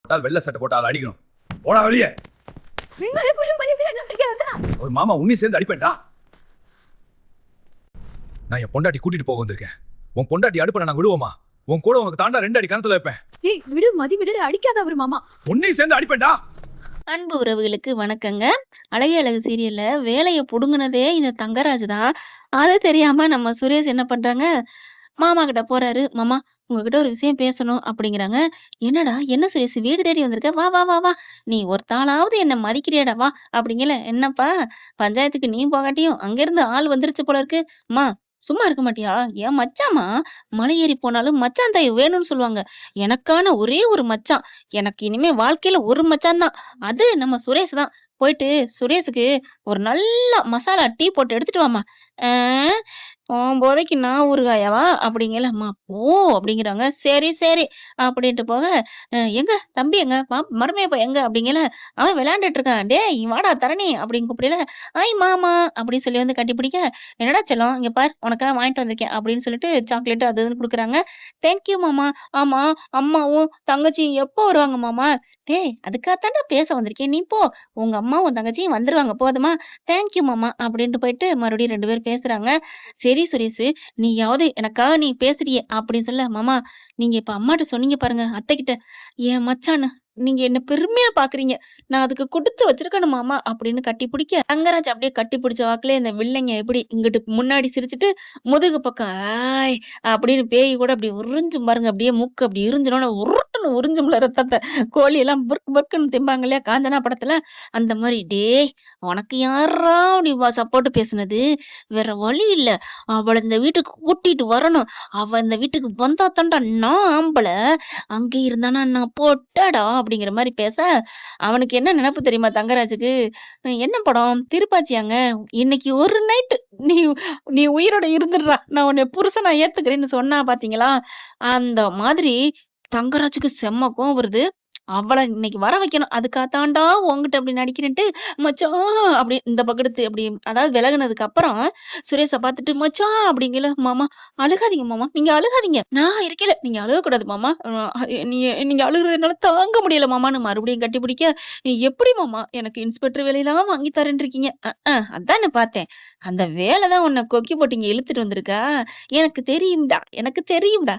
போட்டால் வெள்ளை சட்டை போட்டால் அடிக்கணும். போடா வெளியே. ஒரு மாமா உன்னி சேர்ந்து அடிப்பேன்டா. நான் என் பொண்டாட்டி கூட்டிட்டு போக வந்திருக்கேன். உன் பொண்டாட்டி அடுப்ப நான் விடுவோமா? உன் கூட உனக்கு தாண்டா 2 அடி கணத்துல வைப்பேன். ஏய் விடு மதி விடு, அடிக்காத அவர் மாமா. உன்னி சேர்ந்து அடிப்பேன்டா. அன்பு உறவுகளுக்கு வணக்கங்க. அழகே அழகு சீரியல்ல வேலையை புடுங்குனதே இந்த தங்கராஜ் தான். அது தெரியாம நம்ம சுரேஷ் என்ன பண்றாங்க, மாமா கிட்ட போறாரு. மாமா உங்ககிட்ட ஒரு விஷயம் பேசணும் அப்படிங்கிறாங்க. என்னடா என்ன சுரேஷ் வீடு தேடி வந்திருக்க, வா வா வா வா, நீ ஒருத்தாளாவது என்ன மதிக்கிறியடா வா அப்படிங்கல. என்னப்பா பஞ்சாயத்துக்கு நீ போகாட்டியும் அங்கிருந்து ஆள் வந்துருச்சு போல இருக்கு. மா சும்மா இருக்க மாட்டியா? ஏன் மச்சாமா மலை ஏறி போனாலும் மச்சான் தாய் வேணும்னு சொல்லுவாங்க. எனக்கான ஒரே ஒரு மச்சான், எனக்கு இனிமே வாழ்க்கையில ஒரு மச்சான் தான், அது நம்ம சுரேஷ் தான். போயிட்டு சுரேஷுக்கு ஒரு நல்ல மசாலா டீ போட்டு எடுத்துட்டு வாமா. உன் போதைக்கு நான் ஊறுகாயவா அப்படிங்கல. அம்மா போ அப்படிங்கிறாங்க. சரி சரி அப்படின்ட்டு போக, எங்க தம்பி எங்க மருமையப்பா எங்க அப்படிங்கல. அவன் விளையாண்டுட்டு இருக்கான். டேய் வாடா தரணி அப்படின்னு கூப்பிடல. ஆய் மாமா அப்படின்னு சொல்லி வந்து கட்டி பிடிக்க, என்னடா செல்லம் இங்க பார் உனக்காக வாங்கிட்டு வந்திருக்கேன் அப்படின்னு சொல்லிட்டு சாக்லேட் அது இதுன்னு கொடுக்குறாங்க. தேங்க்யூ மாமா. ஆமா அம்மாவும் தங்கச்சியும் எப்போ வருவாங்க மாமா? டேய் அதுக்காகத்தாண்டா பேச வந்திருக்கேன், நீ போ, உங்க அம்மாவும் தங்கச்சியும் வந்துருவாங்க போதுமா? தேங்க்யூ மாமா அப்படின்ட்டு போயிட்டு மறுபடியும் 2 பேரும் பேசுறாங்க. சரி சுரேஷ், நீயாவது எனக்காக நீ பேசுறியே அப்படின்னு சொல்ல. மாமா நீங்க இப்ப அம்மாட்ட சொன்னீங்க பாருங்க, அத்தை கிட்ட என் மச்சான்னு நீங்க என்ன பெருமையா பாக்குறீங்க, நான் அதுக்கு கொடுத்து வச்சிருக்கணும் மாமா அப்படின்னு கட்டி பிடிக்க, தங்கராஜ் அப்படியே கட்டி பிடிச்ச வாக்குல இந்த வில்லைங்க எப்படி இங்கிட்டு முன்னாடி சிரிச்சுட்டு முதுகு பக்கம் ஆய் அப்படின்னு பேய் கூட அப்படி உறிஞ்சும் பாருங்க. அப்படியே மூக்கு அப்படி இருஞ்சினோட உருட்டுன்னு உறிஞ்சும்ல ரத்தத்தை. கோழி எல்லாம் புர்க் புர்க்குன்னு திம்பாங்க இல்லையா காஞ்சனா படத்துல, அந்த மாதிரி. டேய் உனக்கு யாரா நீ சப்போர்ட் பேசுனது? வேற வழி இல்ல, அவளை இந்த வீட்டுக்கு கூட்டிட்டு வரணும். அவ இந்த வீட்டுக்கு வந்தா தாண்டா நான் ஆம்பளை, அங்க இருந்தானா நான் போட்டாடா அப்படிங்கிற மாதிரி பேச, அவனுக்கு என்ன நினைப்பு தெரியுமா தங்கராஜுக்கு? என்ன படம் திருப்பாச்சியாங்க, இன்னைக்கு ஒரு நைட்டு நீ நீ உயிரோட இருந்துடுறா, நான் உன்னை புருஷனா ஏத்துக்கிறேன்னு சொன்னா பாத்தீங்களா? அந்த மாதிரி தங்கராஜுக்கு செம்ம கோவம் வருது. அவளை இன்னைக்கு வர வைக்கணும், அதுக்காகத்தாண்டா உன்கிட்ட அப்படி நடிக்கிறேன்ட்டு மச்சான் அப்படி இந்த பக்கத்து அப்படி அதாவது விலகுனதுக்கு அப்புறம் சுரேஷை பார்த்துட்டு மச்சான் அப்படிங்கல. மாமா அழுகாதீங்க மாமா, நீங்க அழுகாதீங்க, நான் இருக்கல, நீங்க அழுகக்கூடாது மாமா, நீங்க அழுகுறது என்னால தாங்க முடியல மாமான்னு மறுபடியும் கட்டி பிடிக்க, எப்படி மாமா எனக்கு இன்ஸ்பெக்டர் வேலையெல்லாம் வாங்கி தரேன் இருக்கீங்க? அதானே பார்த்தேன், அந்த வேலைதான் உன்னை கொக்கி போட்டு இங்க இழுத்துட்டு வந்திருக்கா. எனக்கு தெரியும்டா, எனக்கு தெரியும்டா,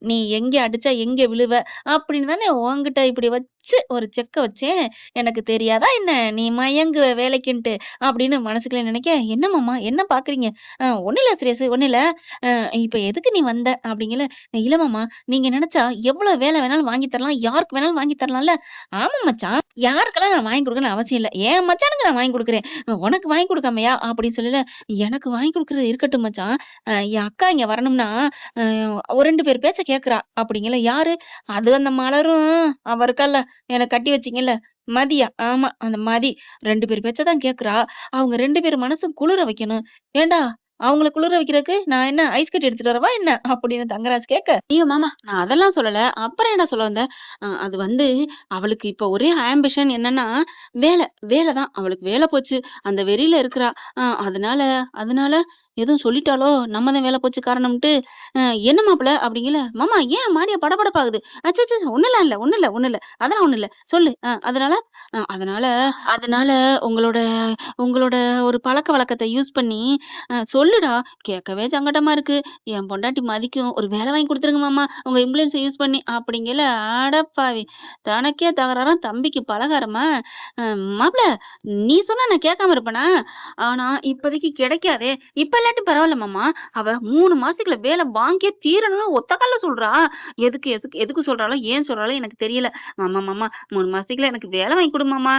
நீ எங்க அடிச்சா எங்க விழுவ அப்படின்னு தானே உன்கிட்ட இப்படி வச்சு ஒரு செக்க வச்சேன். எனக்கு தெரியாதா என்ன நீ மயங்குவ வேலைக்குன்ட்டு அப்படின்னு மனசுக்குள்ள நினைக்க. என்ன மாமா என்ன பாக்குறீங்க? ஒண்ணு இல்ல சுரேஷ், ஒண்ணு இல்ல, இப்ப எதுக்கு நீ வந்த அப்படிங்கல. இல்ல மாமா, நீங்க நினைச்சா எவ்வளவு வேலை வேணாலும் வாங்கி தரலாம், யாருக்கு வேணாலும் வாங்கி தரலாம்ல. ஆமா மச்சான், யாருக்கெல்லாம் நான் வாங்கி கொடுக்கணும்னு அவசியம் இல்ல, என் மச்சானுக்கு நான் வாங்கி கொடுக்குறேன், உனக்கு வாங்கி கொடுக்காமையா அப்படின்னு சொல்லல. எனக்கு வாங்கி கொடுக்கறது இருக்கட்டும் மச்சான், என் அக்கா இங்க வரணும்னா ஒரு 2 பேர் பேச்ச கேக்குறா அப்படிங்கல. யாரு அது? அந்த மலரும் அவ இருக்கல்ல, எனக்கு கட்டி வச்சீங்கல்ல மதியா, ஆமா அந்த மதி 2 பேர் பேச்சதான் கேக்குறா. அவங்க 2 பேர் மனசும் குளிர வைக்கணும். ஏண்டா அவங்கள குளிர வைக்கிறதுக்கு நான் என்ன ஐஸ் கட்டி எடுத்துட்டு வரவா என்ன அப்படின்னு தங்கராஜ் கேட்க. ஐயோ மாமா நான் அதெல்லாம் சொல்லல, அப்புறம் என்ன சொல்ல வந்த? அது வந்து அவளுக்கு இப்ப ஒரே ஆம்பிஷன் என்னன்னா வேலைதான், அவளுக்கு வேலை போச்சு, அந்த வெறியில இருக்கிறா. அதனால அதனால எதுவும் சொல்லிட்டாலோ நம்ம தான் வேலை போச்சு காரணம்ட்டு. என்ன மாப்பிள அப்படிங்கல. மாமா ஏன் மாரியா படபடப்பாகுது? அச்சச்ச ஒண்ணுலாம் இல்ல ஒண்ணும் இல்ல ஒண்ணும் இல்ல, அதெல்லாம் ஒண்ணும் இல்ல சொல்லு. அதனால அதனால அதனால உங்களோட உங்களோட ஒரு பழக்க வழக்கத்தை யூஸ் பண்ணி சொல்லுடா, கேட்கவே சங்கடமா இருக்கு, என் பொண்டாட்டி மதிக்கும், ஒரு வேலை வாங்கி கொடுத்துருங்க மாமா உங்க இன்ஃபுளுன்ஸை யூஸ் பண்ணி அப்படிங்கல. அடப்பாவி, தனக்கே தகராறாம் தம்பிக்கு பலகாரமா? மாப்பிள நீ சொன்னா நான் கேட்காம இருப்பேனா? ஆனா இப்போதைக்கு கிடைக்காதே, இப்ப இல்லாட்டி பரவாயில்ல மாமா, அவ 3 மாசத்துக்குள்ள வேலை வாங்கியே தீரணும்னு ஒத்த கால்ல சொல்றா. எதுக்கு எதுக்கு எதுக்கு சொல்றாளோ ஏன் சொல்றாளோ எனக்கு தெரியல. மாமா மாமா 3 மாசத்துக்குள்ள எனக்கு வேலை வாங்கி கொடு மாமா.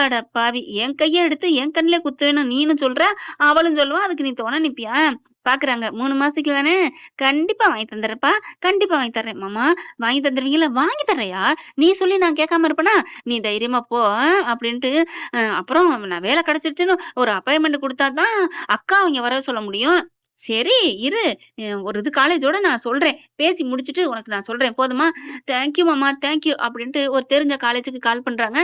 அட பாவி, என் கையை எடுத்து என் கண்ணிலே குத்துவேன்னு நீனும் சொல்ற, அவளும் சொல்லுவா, அதுக்கு நீ தோண நிப்பியா? பாக்குறாங்க 3 மாசத்துக்கு தானே, கண்டிப்பா வாங்கி தந்துடுறப்பா, கண்டிப்பா வாங்கி தர்றேன் மாமா. வாங்கி தந்துருவீங்களா? வாங்கி தர்றையா? நீ சொல்லி நான் கேட்காம இருப்பேனா? நீ தைரியமா போ அப்படின்ட்டு. அப்புறம் நான் வேலை கிடைச்சிருச்சுன்னு ஒரு அப்பாயின்மெண்ட் கொடுத்தாதான் அக்கா அவங்க வர சொல்ல முடியும். சரி இரு. ஒரு இது காலேஜோட நான் சொல்றேன். பேசி முடிச்சுட்டு உனக்கு நான் சொல்றேன். போதுமா? தேங்க் யூ மாமா, தேங்க் யூ அப்படின்ட்டு ஒரு தெரிஞ்ச காலேஜுக்கு கால் பண்றாங்க.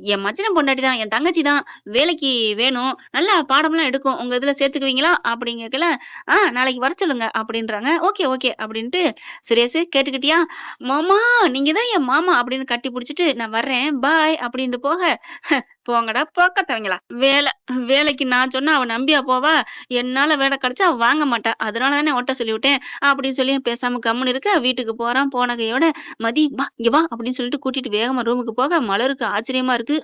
என் மச்சினன் பொண்டாட்டி தான், என் தங்கச்சி தான். வேலைக்கு வேணும். நல்லா பாடம்லாம் எடுக்கும். உங்க இதுல சேர்த்துக்குவீங்களா? அப்படின்னு கேட்கல, நாளைக்கு வர சொல்லுங்க அப்படின்றாங்க. ஓகே, ஓகே அப்படின்ட்டு, சுரேஷு கேட்டுக்கிட்டியா? மாமா நீங்க தான் என் மாமா அப்படின்னு கட்டி புடிச்சுட்டு, நான் வர்றேன். பாய் அப்படின்ட்டு போக, போங்கடா போக்கத்தவங்களா. வேலைக்கு நான் சொன்னா அவ நம்பியா போவா? என்னால வேலை கிடைச்சா அவ வாங்க மாட்டா. அதனால தானே உன்ட்ட சொல்லிவிட்டேன். அப்படின்னு சொல்லி பேசாம கம்முனு இருக்க, வீட்டுக்கு போறான். போன கையோட, "மதி வா, இங்க வா" அப்படின்னு சொல்லிட்டு கூட்டிட்டு வேகமா ரூமுக்கு போக, மலருக்கு ஆச்சரியமா இருக்கு.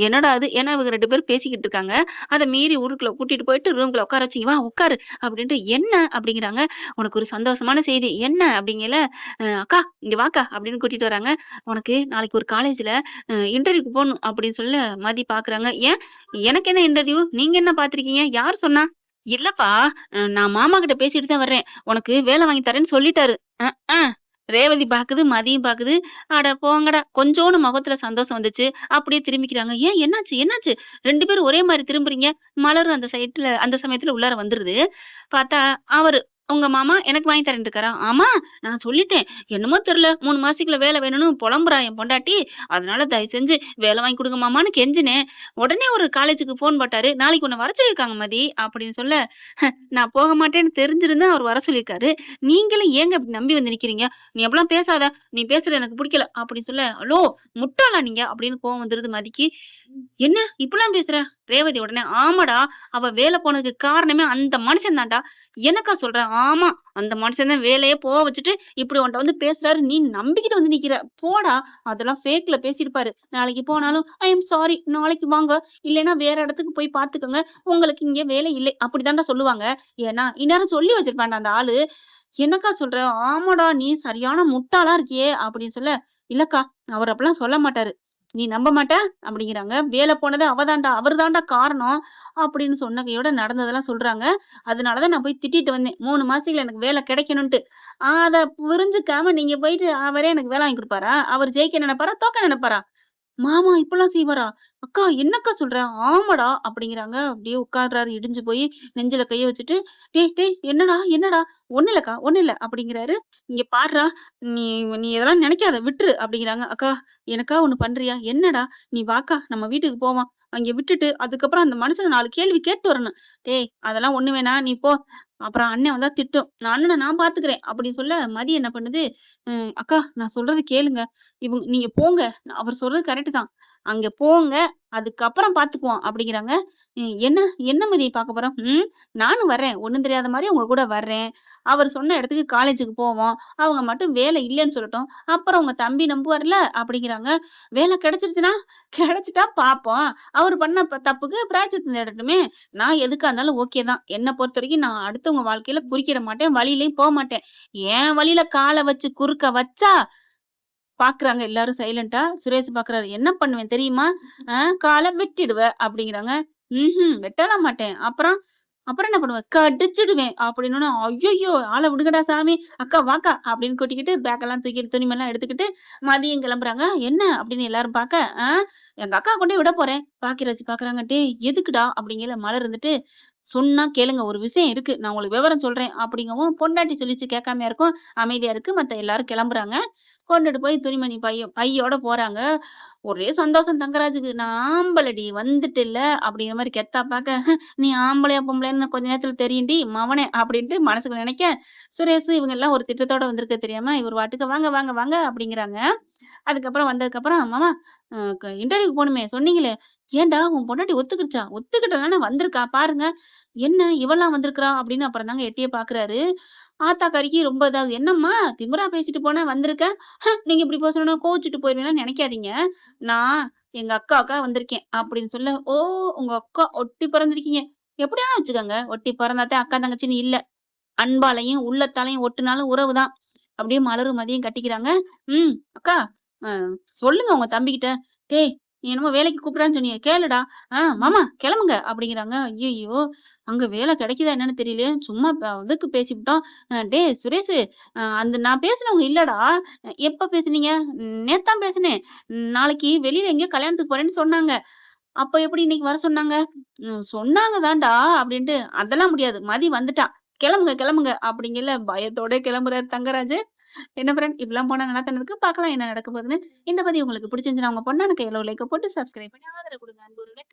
என்னடா இது? ஏன்னா இவங்க 2 பேரும் பேசிக்கிட்டு இருக்காங்க. அத மீறி உள்ளுக்குள்ள கூட்டிட்டு போயிட்டு ரூம்குள்ள உட்கார வச்சு, "வா உட்காரு" அப்படின்ட்டு, "என்ன?" அப்படிங்கிறாங்க. "உனக்கு ஒரு சந்தோஷமான செய்தி." "என்ன?" அப்படிங்கல, "அக்கா இங்க வாக்கா" அப்படின்னு கூட்டிட்டு வராங்க. "உனக்கு நாளைக்கு ஒரு காலேஜ்ல இன்டர்வியூக்கு போணும்" அப்படின்னு சொல்ல மதி பாக்குறாங்க. "ஏன்? எனக்கு என்ன இன்டர்வியூ? நீங்க என்ன பார்த்திருக்கீங்க? யார் சொன்னா?" "இல்லப்பா, நான் மாமா கிட்ட பேசிட்டு தான் வர்றேன். உனக்கு வேலை வாங்கி தரேன்னு சொல்லிட்டாரு." அ. ரேவதி பாக்குது, மதியும் பாக்குது. அட போங்கடா! கொஞ்சோண்டு முகத்துல சந்தோஷம் வந்துச்சு. அப்படியே திரும்பிக்கிறாங்க. "ஏன் என்னாச்சு? என்னாச்சு?" 2 பேரும் ஒரே மாரி திரும்புறீங்க. மலரும் அந்த சமயத்துல உள்ளார வந்துருது. பார்த்தா அவரு, "உங்க மாமா எனக்கு வாங்கி தரேன்ட்டு இருக்காரா?" "ஆமா, நான் சொல்லிட்டேன். என்னமோ தெரியல 3 மாசத்துக்குள்ள வேலை வேணும்னு புலம்புறா என் பொண்டாட்டி. அதனால தயவு செஞ்சு வேலை வாங்கி குடுங்க மாமான்னு கெஞ்சினேன். உடனே ஒரு காலேஜுக்கு ஃபோன் போட்டாரு. நாளைக்கு உன்ன வர சொல்லியிருக்காங்க மதி" அப்படின்னு சொல்ல, நான் போக மாட்டேன்னு தெரிஞ்சிருந்தா அவர் வர சொல்லியிருக்காரு. நீங்களும் ஏங்க இப்படி நம்பி வந்து நிக்கிறீங்க? "நீ அப்படிலாம் பேசாத. நீ பேசுறது எனக்கு புடிக்கல" அப்படின்னு சொல்ல, "ஹலோ முட்டாளா நீங்க?" அப்படின்னு கோவம் வந்துருது மதிக்கு. "என்ன இப்படிலாம் பேசுற?" ரேவதி உடனே, "ஆமாடா, அவ வேலை போனதுக்கு காரணமே அந்த மனுஷன் தான்டா." "என்னக்கா சொல்ற?" "ஆமா, அந்த மனுஷன் தான் வேலையே போக வச்சுட்டு இப்படி உன்ட்ட வந்து பேசுறாரு. நீ நம்பிக்கிட்டு வந்து நிக்கிற. போடா, அதெல்லாம் ஃபேக்ல பேசியிருப்பாரு. நாளைக்கு போனாலும், ஐ அம் சாரி நாளைக்கு வாங்க. இல்லைன்னா வேற இடத்துக்கு போய் பார்த்துக்கங்க. உங்களுக்கு இங்க வேலை இல்லை." அப்படித்தான்டா சொல்லுவாங்க. ஏன்னா, இந்நேரம் சொல்லி வச்சிருப்பான்டா அந்த ஆளு. "என்னக்கா சொல்ற?" "ஆமாடா, நீ சரியான முட்டாளா இருக்கியே" அப்படின்னு சொல்ல, "இல்லக்கா, அவரு அப்படிலாம் சொல்ல மாட்டாரு. நீ நம்ப மாட்ட?" அப்படிங்கிறாங்க. "வேலை போனது அவ தான்டா, அவரு தான்டா காரணம்" அப்படின்னு சொன்ன கையோட நடந்ததெல்லாம் சொல்றாங்க. "அதனால தான் நான் போய் திட்டிட்டு வந்தேன். 3 மாசத்துல எனக்கு வேலை கிடைக்கணுன்ட்டு." அத புரிஞ்சுக்காம நீங்க போயிட்டு அவரே எனக்கு வேலை வாங்கி குடுப்பாரா? அவரு ஜெயிக்க நெனைப்பாரா? தோக்க நெனைப்பாரா? மாமா இப்படிலாம் செய்வாரா? அக்கா என்னக்கா சொல்ற? ஆமாடா அப்படிங்கிறாங்க. அப்படியே உட்கார்றாரு இடிஞ்சு போய் நெஞ்சில கைய வச்சுட்டு, "டேய் டேய் என்னடா? என்னடா?" "ஒண்ணும் இல்லக்கா, ஒண்ணும் இல்ல" அப்படிங்கிறாரு. "இங்க பார்றா, நீ நீ இதெல்லாம் நெனைக்காத விட்டுரு" அப்படிங்கிறாங்க. "அக்கா எனக்கா ஒண்ணு பண்றியா?" "என்னடா?" "நீ வாக்கா நம்ம வீட்டுக்கு போவோம். அங்க விட்டுட்டு அதுக்கப்புறம் அந்த மனுஷன 4 கேள்வி கேட்டு வரணும்." "டேய் அதெல்லாம் ஒண்ணு வேணாம். நீ போ. அப்புறம் அண்ணன் வந்தா திட்டும். அண்ணன நான் பாத்துக்கிறேன்" அப்படி சொல்ல மதி என்ன பண்ணுது, "அக்கா நான் சொல்றத கேளுங்க. நீங்க போங்க. அவர் சொல்றது கரெக்ட் தான். அங்க போங்க. அதுக்கப்புறம் பார்த்துக்குவோம்" அப்படிங்கிறாங்க. என்ன என்ன மதி பார்க்க போறோம்? நானும் வர்றேன். ஒண்ணும் தெரியாத மாரி உங்க கூட வர்றேன். அவர் சொன்ன இடத்துக்கு காலேஜுக்கு போவோம். அவங்க மட்டும் வேலை இல்லன்னு சொல்லட்டும். அப்புறம் உங்க தம்பி நம்புவார்ல" அப்படிங்கிறாங்க. "வேலை கிடைச்சிருச்சுன்னா?" "கிடைச்சிட்டா பார்ப்போம். அவரு பண்ண தப்புக்கு பிராயச்சித்தம் தேடட்டுமே. நான் எதுக்கா இருந்தாலும் ஓகே தான். என்ன பொறுத்தவரைக்கும் நான் அடுத்தவங்க வாழ்க்கையில குறுக்கிட மாட்டேன். வழியிலயும் போமாட்டேன். என் வழியில கால வச்சு குறுக்க வச்சா" பாக்குறாங்க எல்லாரும் சைலன்ட்டா. சுரேஷ் பாக்குறாரு. "என்ன பண்ணுவேன் தெரியுமா? கால வெட்டிடுவேன்" அப்படிங்கிறாங்க. வெட்டலாம் மாட்டேன். அப்புறம்? அப்புறம் என்ன பண்ணுவ? கடிச்சிடுவேன்" அப்படின்னோனே, "ஐய்யய்யோ! ஆள விடுங்கடா சாமி. அக்கா வாக்கா" அப்படின்னு கூட்டிக்கிட்டு பேக்கெல்லாம் தூக்கிட்டு துணிமணிலாம் எடுத்துக்கிட்டு மதியம் கிளம்புறாங்க. "என்ன?" அப்படின்னு எல்லாரும் பாக்க, எங்க அக்காவ கொண்டு போய் விட போறேன்." பாக்கியராஜ் பாக்குறாங்க. "டேய் எதுக்குடா?" அப்படிங்கல மலர் இருந்துட்டு, "சொன்னா கேளுங்க. ஒரு விஷயம் இருக்கு. நான் உங்களுக்கு விவரம் சொல்றேன்." அப்படிங்கவும் பொண்டாட்டி சொல்லிச்சு கேட்காமயா இருக்கும். அமைதியா இருக்கு. மத்த எல்லாரும் கிளம்புறாங்க. கொண்டுட்டு போய் துணிமணி பையோட போறாங்க. ஒரே சந்தோஷம் தங்கராஜுக்கு. "நான் ஆம்பளடி வந்துட்டல்ல" அப்படிங்கிற மாரி கெத்தா பாக்க, "நீ ஆம்பளையா பொம்பளையான்னு கொஞ்ச நேரத்துல தெரியும்டி மவனே" அப்படின்ட்டு மனசுக்குள்ள நெனைக்க, சுரேஷு இவங்க எல்லாம் ஒரு திட்டத்தோட வந்திருக்க தெரியாம, இவரு பாட்டுக்கு "வாங்க, வாங்க, வாங்க" அப்படிங்கிறாங்க. அதுக்கப்புறம் வந்ததுக்கப்புறம், "மாமா இன்டர்வியூக்கு போணுமே சொன்னீங்களே, ஏன்டா உன் பொண்டாட்டி ஒத்துக்கிடுச்சா?" "ஒத்துக்கிட்டு தானே வந்திருக்கா பாருங்க." "என்ன இவலாம் வந்திருக்கிறா?" அப்படின்னு அப்புறம் தாங்க எட்டியே பாக்குறாரு. ஆத்தாக்காரிக்கு ரொம்ப இதாகுது. "என்னம்மா திமிரா பேசிட்டு போன வந்திருக்க? நீங்க இப்படி பேச சொன்னா கோவிச்சுட்டு போயிருவேன்லாம் நெனைக்காதீங்க. நான் எங்க அக்காவுக்கா வந்திருக்கேன்." அப்படின்னு சொல்ல, "ஓ! உங்க அக்கா ஒட்டி பொறந்திருக்கீங்க. எப்படி வேணா வச்சுக்கோங்க. ஒட்டி பொறந்தாத்தான் அக்கா, தங்கச்சின்னு இல்ல. அன்பாலயும், உள்ளத்தாலயும் ஒட்டுனாலும் உறவு தான்." அப்படியே மலரும் மதியம் கட்டிக்கிறாங்க. அக்கா அ சொல்லுங்க உங்க தம்பிகிட்ட." "டேய் நீ என்னமோ வேலைக்கு கூப்பிடுறான்னு சொன்னியே கேளுடா." மாமா கிளம்புங்க" அப்படிங்கிறாங்க. ஐய்யய்யோ! அங்க வேலை கிடைக்குதா என்னன்னு தெரியலையே. சும்மா இதுக்கு பேசிப்புட்டோம். டேய் சுரேஷு அந்த நான் பேசினவங்க இல்லடா." எப்ப பேசுனீங்க?" நேத்து தான் பேசினேன். நாளைக்கு வெளியில எங்கேயோ கல்யாணத்துக்கு போறேன்னு சொன்னாங்க." "அப்ப எப்படி இன்னைக்கு வர சொன்னாங்க?" சொன்னாங்க தான்டா" அப்படின்ட்டு. "அதெல்லாம் முடியாது. மதி வந்துட்டா. கிளம்புங்க கிளம்புங்க அப்படிங்கல பயத்தோட கிளம்புறாரு தங்கராஜ். என்ன ஃப்ரெண்ட் இப்படிலாம் போனா நல்லா தானே இருக்கு. பார்க்கலாம் என்ன நடக்க போகுதுன்னு. இந்த பதிவு உங்களுக்கு பிடிச்சிருந்துச்சுன்னா உங்க பொண்ணான கையில ஒரு லைக்க போட்டு சப்ஸ்கிரைப் பண்ணி ஆதரவு கொடுங்க. அன்பு உறவுகளே.